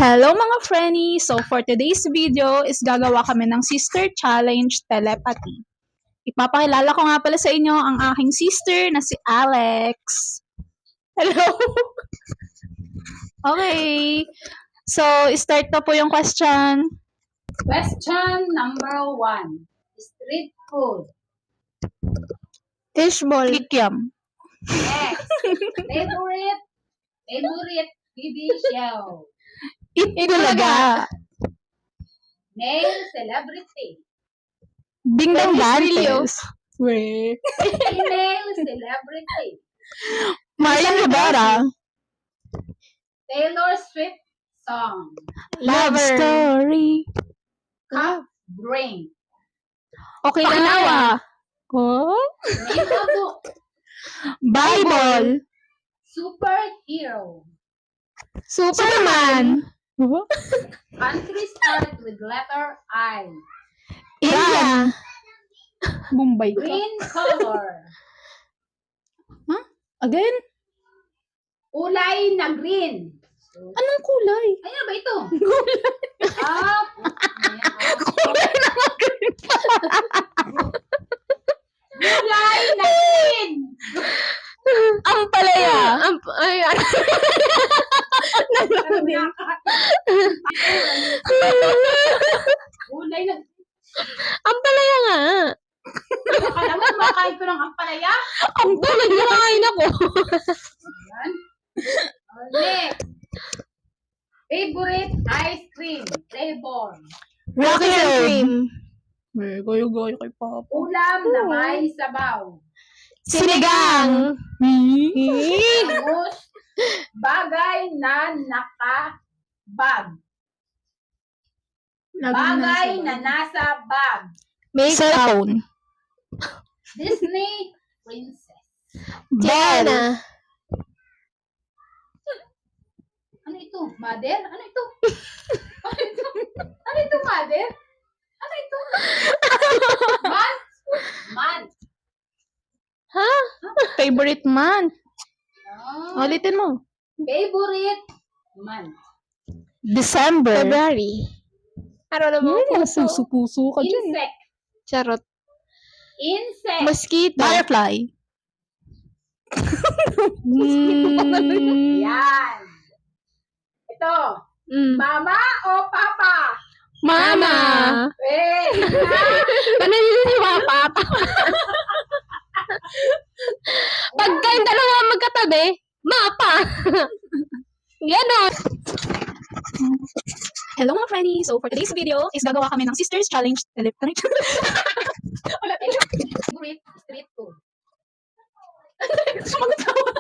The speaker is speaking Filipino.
Hello mga friendies! So for today's video is gagawa kami ng Sister Challenge Telepathy. Ipapakilala ko nga pala sa inyo ang aking sister na si Alex. Hello! Okay. So, start na po yung question. Question number 1. Street food. Fishball. Kikiam. Next. Favorite TV show. It talaga. Male celebrity. Ding dong dantes. Weh. Female celebrity. Marian Rivera. Taylor Swift song. Love story. Cup drink. Okay na nawa. Oh? Name a book. Bible. Superhero. Superman. Country start with letter I. India. Mumbai. Green color. Again? Kulay na green. So, Anong kulay? ano ba ito? Up. Kulay na green. Ang palaya. Kulay na. Ang palaya nga. Akala mo makain ko ng ampalaya? Ang palaya. Kain ako. Ayan. Next. Favorite ice cream. Flavor. Rocky cream. Goyo-goyo kay Papa. Ulam na may sabaw. Sinigang. Bangus. Bagay na naka-bag. Bagay na nasa bag. Cellphone. Disney princess. Diana. Ano ito? Mother? Ano ito? Ano ito? Ano ito, mother? Ano ito? Month? Month. Ha? Favorite month. Oh. Ulitin mo. Favorite month. December. February. Araw na mo. Puso-puso ka dyan. Insect. Charot. Insect. Mosquito. Butterfly. Yan. Ito. Mama o papa? Mama. Eh. Pananiniwa, Papa. Pag kayong dalawa magkatabi, mapa. Ganon. Hello mga friendies! So for today's video is gagawa kami ng Sisters Challenge Telepathy. Favorite street food. Sumagot ako.